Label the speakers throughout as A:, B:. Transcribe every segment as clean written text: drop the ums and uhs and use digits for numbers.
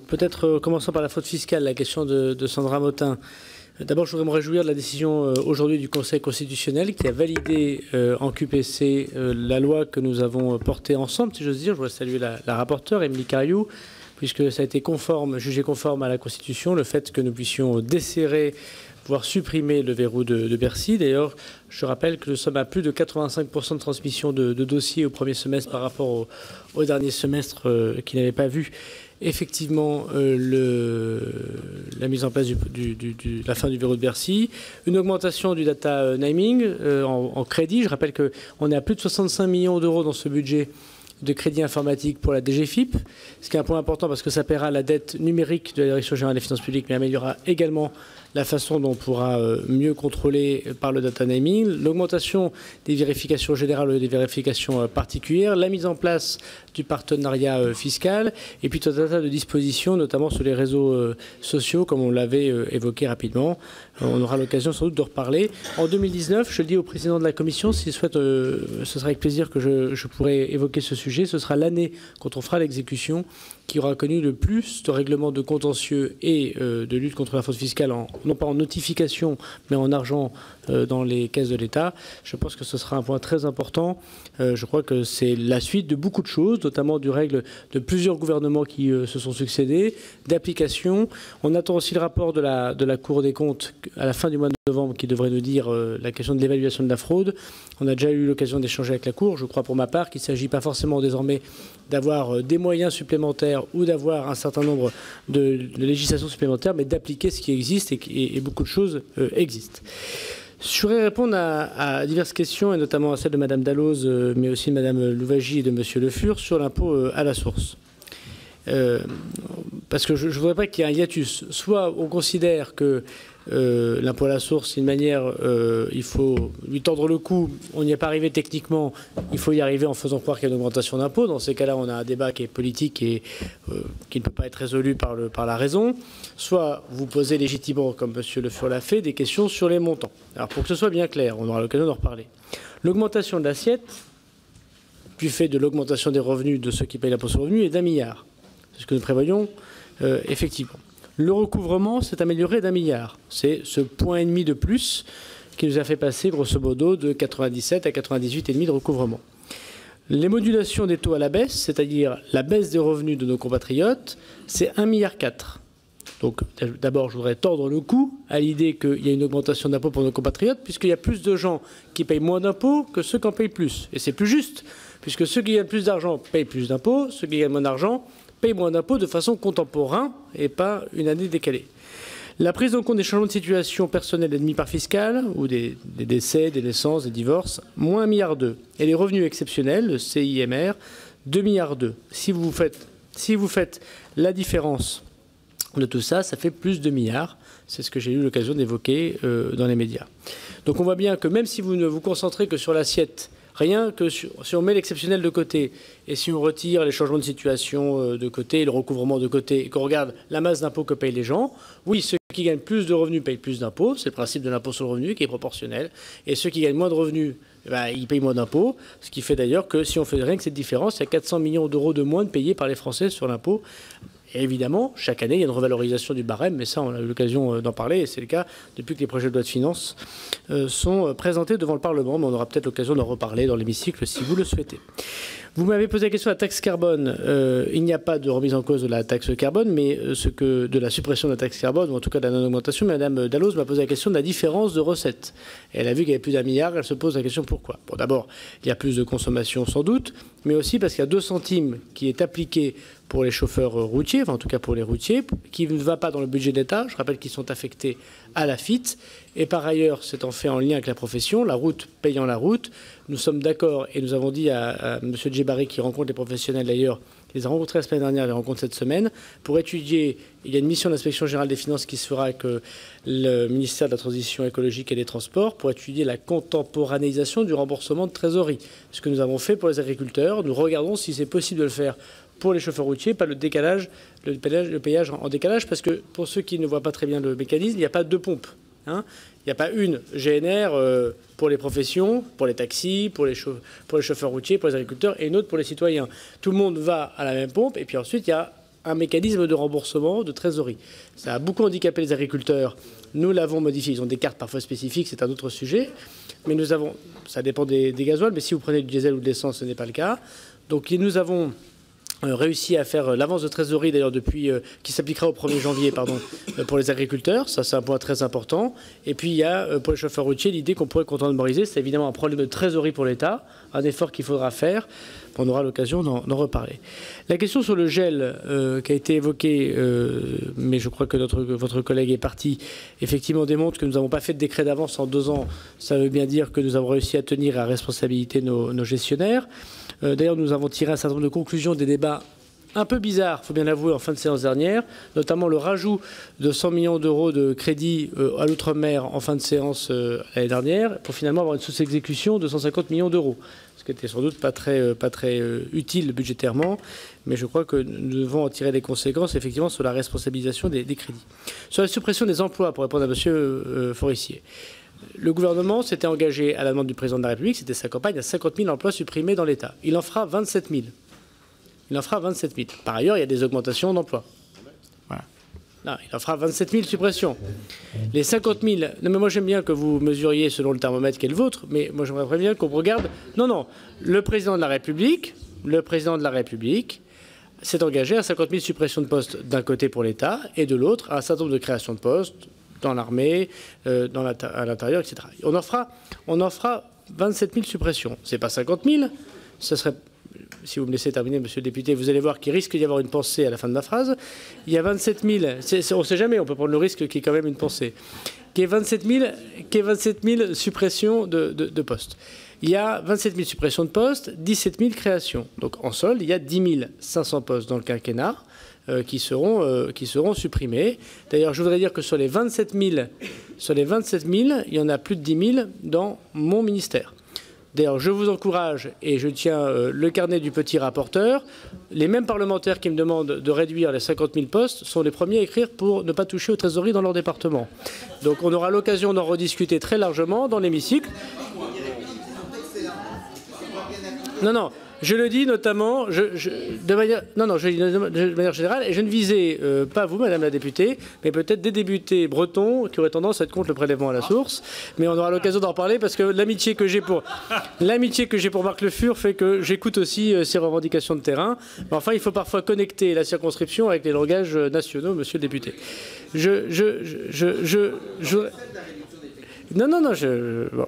A: Peut-être commençons par la fraude fiscale, la question de Sandra Motin. D'abord, je voudrais me réjouir de la décision aujourd'hui du Conseil constitutionnel qui a validé en QPC la loi que nous avons portée ensemble, si j'ose dire. Je voudrais saluer la rapporteure, Émilie Cariou, puisque ça a été jugé conforme à la Constitution, le fait que nous puissions desserrer, voire supprimer le verrou de Bercy. D'ailleurs, je rappelle que nous sommes à plus de 85% de transmission de dossiers au premier semestre par rapport au dernier semestre qui n'avait pas vu effectivement la mise en place la fin du verrou de Bercy, une augmentation du data naming en crédit. Je rappelle qu'on est à plus de 65 millions d'euros dans ce budget de crédit informatique pour la DGFiP, ce qui est un point important parce que ça paiera la dette numérique de la Direction générale des finances publiques, mais améliorera également la façon dont on pourra mieux contrôler par le data naming, l'augmentation des vérifications générales et des vérifications particulières, la mise en place du partenariat fiscal, et puis tout un tas de dispositions, notamment sur les réseaux sociaux, comme on l'avait évoqué rapidement. On aura l'occasion sans doute de reparler. En 2019, je le dis au président de la Commission, s'il souhaite, ce sera avec plaisir que je pourrai évoquer ce sujet. Ce sera l'année, quand on fera l'exécution, qui aura connu le plus de règlements de contentieux et de lutte contre la fraude fiscale, non pas en notification, mais en argent dans les caisses de l'État. Je pense que ce sera un point très important. Je crois que c'est la suite de beaucoup de choses, notamment du règle de plusieurs gouvernements qui se sont succédés, d'application. On attend aussi le rapport de la Cour des comptes à la fin du mois de novembre qui devrait nous dire la question de l'évaluation de la fraude. On a déjà eu l'occasion d'échanger avec la Cour. Je crois pour ma part qu'il ne s'agit pas forcément désormais d'avoir des moyens supplémentaires ou d'avoir un certain nombre de législations supplémentaires, mais d'appliquer ce qui existe et beaucoup de choses existent. Je voudrais répondre à diverses questions, et notamment à celle de Mme Dalloz, mais aussi de Mme Louwagie et de M. Le Fur, sur l'impôt à la source. Parce que je ne voudrais pas qu'il y ait un hiatus. Soit on considère que l'impôt à la source, c'est une manière, il faut lui tordre le cou, on n'y est pas arrivé techniquement, il faut y arriver en faisant croire qu'il y a une augmentation d'impôt. Dans ces cas-là, on a un débat qui est politique et qui ne peut pas être résolu par la raison. Soit vous posez légitimement, comme M. Le Fur l'a fait, des questions sur les montants. Alors pour que ce soit bien clair, on aura l'occasion d'en reparler. L'augmentation de l'assiette, du fait de l'augmentation des revenus de ceux qui payent l'impôt sur le revenu, est d'1 milliard. C'est ce que nous prévoyons effectivement. Le recouvrement s'est amélioré d'1 milliard. C'est ce point et demi de plus qui nous a fait passer, grosso modo, de 97 à 98,5 de recouvrement. Les modulations des taux à la baisse, c'est-à-dire la baisse des revenus de nos compatriotes, c'est 1,4 milliard. Donc d'abord, je voudrais tordre le cou à l'idée qu'il y a une augmentation d'impôts pour nos compatriotes, puisqu'il y a plus de gens qui payent moins d'impôts que ceux qui en payent plus. Et c'est plus juste, puisque ceux qui gagnent plus d'argent payent plus d'impôts, ceux qui gagnent moins d'argent payent moins d'impôts de façon contemporaine et pas une année décalée. La prise en compte des changements de situation personnelle et demi-part fiscale, ou des décès, des naissances, des divorces, moins 1,2 milliard. Et les revenus exceptionnels, le CIMR, 2,2 milliards. Si vous faites la différence de tout ça, ça fait plus de 2 milliards. C'est ce que j'ai eu l'occasion d'évoquer dans les médias. Donc on voit bien que même si vous ne vous concentrez que sur l'assiette, rien que si on met l'exceptionnel de côté et si on retire les changements de situation de côté, le recouvrement de côté, et qu'on regarde la masse d'impôts que payent les gens, oui, ceux qui gagnent plus de revenus payent plus d'impôts, c'est le principe de l'impôt sur le revenu qui est proportionnel, et ceux qui gagnent moins de revenus, ils payent moins d'impôts, ce qui fait d'ailleurs que si on fait rien que cette différence, il y a 400 millions d'euros de moins de payés par les Français sur l'impôt. Et évidemment, chaque année, il y a une revalorisation du barème, mais ça, on a eu l'occasion d'en parler, et c'est le cas depuis que les projets de loi de finances sont présentés devant le Parlement, mais on aura peut-être l'occasion d'en reparler dans l'hémicycle si vous le souhaitez. Vous m'avez posé la question de la taxe carbone. Il n'y a pas de remise en cause de la taxe carbone, mais de la suppression de la taxe carbone, ou en tout cas de la non-augmentation. Mme Dalloz m'a posé la question de la différence de recettes. Et elle a vu qu'il y avait plus d'1 milliard, elle se pose la question pourquoi. Bon, d'abord, il y a plus de consommation sans doute, mais aussi parce qu'il y a 2 centimes qui est appliqué pour les chauffeurs routiers, enfin en tout cas pour les routiers, qui ne va pas dans le budget d'État. Je rappelle qu'ils sont affectés à l'AFIT. Et par ailleurs, c'est en fait en lien avec la profession, la route payant la route. Nous sommes d'accord et nous avons dit à M. Djebari, qui rencontre les professionnels d'ailleurs, il les a rencontrés la semaine dernière, il les rencontre cette semaine, pour étudier, il y a une mission de l'Inspection générale des finances qui se fera avec le ministère de la Transition écologique et des Transports, pour étudier la contemporanéisation du remboursement de trésorerie. Ce que nous avons fait pour les agriculteurs, nous regardons si c'est possible de le faire pour les chauffeurs routiers, pas le payage en décalage, parce que pour ceux qui ne voient pas très bien le mécanisme, il n'y a pas 2 pompes. Il n'y a pas une GNR pour les professions, pour les taxis, pour les chauffeurs routiers, pour les agriculteurs, et une autre pour les citoyens. Tout le monde va à la même pompe, et puis ensuite il y a un mécanisme de remboursement de trésorerie. Ça a beaucoup handicapé les agriculteurs. Nous l'avons modifié. Ils ont des cartes parfois spécifiques, c'est un autre sujet. Mais nous avons, ça dépend des gasoils, mais si vous prenez du diesel ou de l'essence, ce n'est pas le cas. Donc nous avons réussi à faire l'avance de trésorerie, d'ailleurs, depuis qui s'appliquera au 1er janvier, pour les agriculteurs. Ça, c'est un point très important. Et puis, il y a, pour les chauffeurs routiers, l'idée qu'on pourrait contemporanéiser. C'est évidemment un problème de trésorerie pour l'État, un effort qu'il faudra faire. On aura l'occasion d'en reparler. La question sur le gel qui a été évoquée, mais je crois que votre collègue est parti, effectivement démontre que nous n'avons pas fait de décret d'avance en 2 ans. Ça veut bien dire que nous avons réussi à tenir à responsabilité nos gestionnaires. D'ailleurs, nous avons tiré un certain nombre de conclusions des débats un peu bizarres, il faut bien l'avouer, en fin de séance dernière, notamment le rajout de 100 millions d'euros de crédit à l'outre-mer en fin de séance l'année dernière, pour finalement avoir une sous-exécution de 150 millions d'euros, ce qui était sans doute pas très utile budgétairement, mais je crois que nous devons en tirer des conséquences, effectivement, sur la responsabilisation des crédits. Sur la suppression des emplois, pour répondre à M. Forissier. Le gouvernement s'était engagé à la demande du président de la République, c'était sa campagne, à 50 000 emplois supprimés dans l'État. Il en fera 27 000. Il en fera 27 000. Par ailleurs, il y a des augmentations d'emplois. Voilà. Non, il en fera 27 000 suppressions. Les 50 000... Non, mais moi, j'aime bien que vous mesuriez selon le thermomètre qui est le vôtre, mais moi, j'aimerais bien qu'on regarde... Non, le président de la République s'est engagé à 50 000 suppressions de postes d'un côté pour l'État et de l'autre à un certain nombre de créations de postes dans l'armée, à l'intérieur, etc. On en fera 27 000 suppressions. Ce n'est pas 50 000. Ce serait, si vous me laissez terminer, monsieur le député, vous allez voir qu'il risque d'y avoir une pensée à la fin de ma phrase. Il y a 27 000. On ne sait jamais, on peut prendre le risque qu'il y ait quand même une pensée. Qui est 27 000 suppressions de postes. Il y a 27 000 suppressions de postes, 17 000 créations. Donc en solde, il y a 10 500 postes dans le quinquennat. Qui seront supprimés. D'ailleurs, je voudrais dire que sur les 27 000, il y en a plus de 10 000 dans mon ministère. D'ailleurs, je vous encourage, et je tiens le carnet du petit rapporteur, les mêmes parlementaires qui me demandent de réduire les 50 000 postes sont les premiers à écrire pour ne pas toucher aux trésoreries dans leur département. Donc on aura l'occasion d'en rediscuter très largement dans l'hémicycle. Non. Je le dis notamment, de manière générale, et je ne visais pas vous, Madame la députée, mais peut-être des députés bretons qui auraient tendance à être contre le prélèvement à la source. Mais on aura l'occasion d'en reparler parce que l'amitié que j'ai pour Marc Le Fur fait que j'écoute aussi ses revendications de terrain. Mais enfin, il faut parfois connecter la circonscription avec les langages nationaux, Monsieur le député. Bon.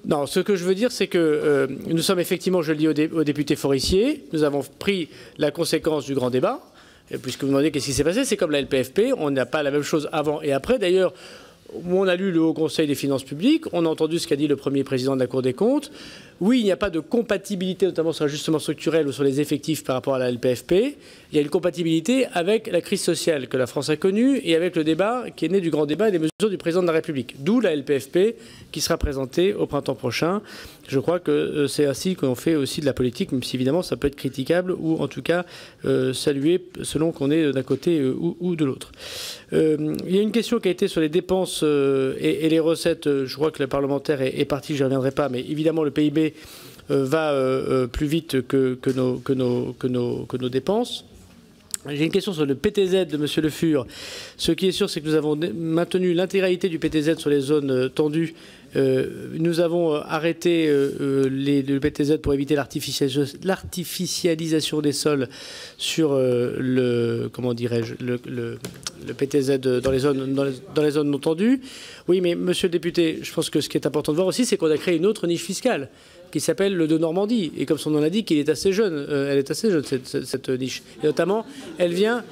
A: Non, ce que je veux dire, c'est que nous sommes effectivement, je le dis aux députés Forissier, nous avons pris la conséquence du grand débat, et puisque vous me demandez qu'est-ce qui s'est passé, c'est comme la LPFP, on n'a pas la même chose avant et après. D'ailleurs, on a lu le Haut Conseil des finances publiques, on a entendu ce qu'a dit le premier président de la Cour des comptes. Oui, il n'y a pas de compatibilité, notamment sur l'ajustement structurel ou sur les effectifs par rapport à la LPFP. Il y a une compatibilité avec la crise sociale que la France a connue et avec le débat qui est né du grand débat et des mesures du président de la République. D'où la LPFP qui sera présentée au printemps prochain. Je crois que c'est ainsi qu'on fait aussi de la politique, même si évidemment ça peut être critiquable ou en tout cas salué selon qu'on est d'un côté ou de l'autre. Il y a une question qui a été sur les dépenses et les recettes. Je crois que le parlementaire est parti, je n'y reviendrai pas, mais évidemment le PIB va plus vite que nos dépenses. J'ai une question sur le PTZ de M. Le Fur. Ce qui est sûr, c'est que nous avons maintenu l'intégralité du PTZ sur les zones tendues. Nous avons arrêté le PTZ pour éviter l'artificialisation des sols sur le PTZ dans les zones non tendues. Oui, mais monsieur le député, je pense que ce qui est important de voir aussi, c'est qu'on a créé une autre niche fiscale qui s'appelle le de Normandie. Et comme son nom l'indique, elle est assez jeune, cette niche. Et notamment, elle vient.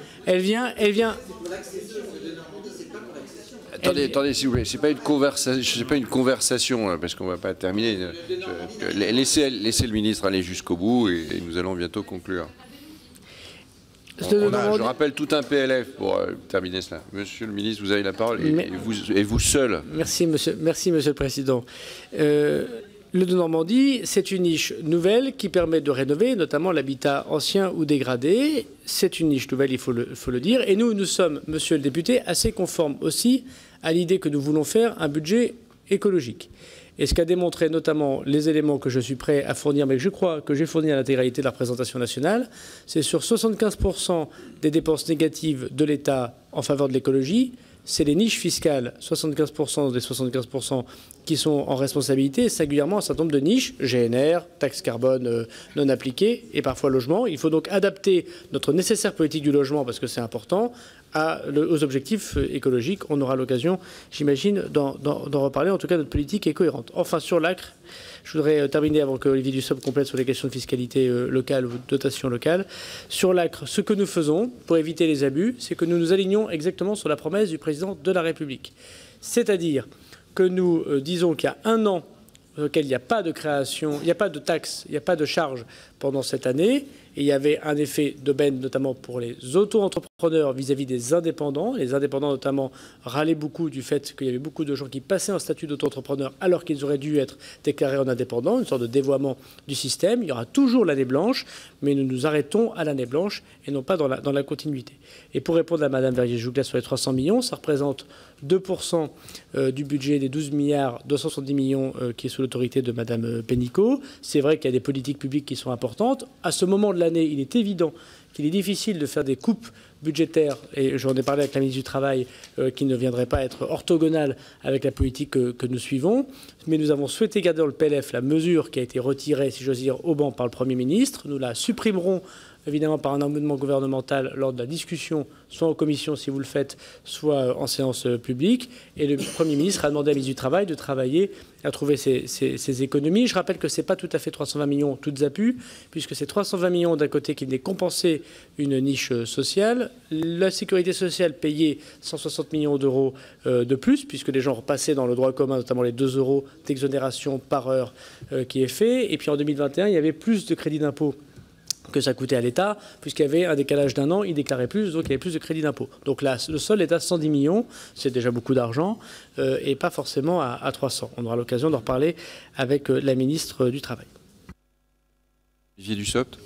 B: Attendez, s'il vous plaît, c'est pas une conversation, parce qu'on va pas terminer. Laissez le ministre aller jusqu'au bout et nous allons bientôt conclure. Je rappelle tout un PLF pour terminer cela. Monsieur le ministre, vous avez la parole et vous seul.
A: Merci, monsieur le Président. Le de Normandie, c'est une niche nouvelle qui permet de rénover, notamment l'habitat ancien ou dégradé. C'est une niche nouvelle, il faut le dire. Et nous sommes, monsieur le député, assez conformes aussi à l'idée que nous voulons faire un budget écologique. Et ce qu'a démontré notamment les éléments que je suis prêt à fournir, mais que je crois que j'ai fourni à l'intégralité de la représentation nationale, c'est sur 75% des dépenses négatives de l'État en faveur de l'écologie, c'est les niches fiscales, 75% des 75% qui sont en responsabilité, et singulièrement un certain nombre de niches, GNR, taxe carbone non appliquée et parfois logement. Il faut donc adapter notre nécessaire politique du logement, parce que c'est important, aux objectifs écologiques. On aura l'occasion, j'imagine, d'en reparler. En tout cas, notre politique est cohérente. Enfin, sur l'ACRE, je voudrais terminer avant que Olivier Dussopt complète sur les questions de fiscalité locale ou de dotation locale. Sur l'ACRE, ce que nous faisons pour éviter les abus, c'est que nous nous alignons exactement sur la promesse du président de la République. C'est-à-dire que nous disons qu'il y a un an auquel il n'y a pas de création, il n'y a pas de taxe, il n'y a pas de charge pendant cette année. Et il y avait un effet d'aubaine, notamment pour les auto-entrepreneurs vis-à-vis des indépendants. Les indépendants, notamment, râlaient beaucoup du fait qu'il y avait beaucoup de gens qui passaient en statut d'auto-entrepreneur alors qu'ils auraient dû être déclarés en indépendants, une sorte de dévoiement du système. Il y aura toujours l'année blanche, mais nous nous arrêtons à l'année blanche et non pas dans la continuité. Et pour répondre à Mme Vergier-Jouclas sur les 300 millions, ça représente 2% du budget des 12 milliards 270 millions qui est sous l'autorité de Mme Pénicaud. C'est vrai qu'il y a des politiques publiques qui sont importantes. À ce moment de l'année, il est évident qu'il est difficile de faire des coupes budgétaires, et j'en ai parlé avec la ministre du Travail, qui ne viendraient pas être orthogonales avec la politique que nous suivons. Mais nous avons souhaité garder dans le PLF la mesure qui a été retirée, si j'ose dire, au banc par le Premier ministre. Nous la supprimerons évidemment par un amendement gouvernemental lors de la discussion, soit en commission si vous le faites, soit en séance publique. Et le Premier ministre a demandé à la ministre du Travail de travailler à trouver ces économies. Je rappelle que ce n'est pas tout à fait 320 millions toutes à pu, puisque c'est 320 millions d'un côté qui venaient compenser une niche sociale. La sécurité sociale payait 160 millions d'euros de plus, puisque les gens repassaient dans le droit commun, notamment les 2 euros d'exonération par heure qui est fait. Et puis en 2021, il y avait plus de crédits d'impôt que ça coûtait à l'État, puisqu'il y avait un décalage d'un an, il déclarait plus, donc il y avait plus de crédit d'impôt. Donc là, le solde est à 110 millions, c'est déjà beaucoup d'argent, et pas forcément à 300. On aura l'occasion d'en reparler avec la ministre du Travail.
B: Olivier Dussopt.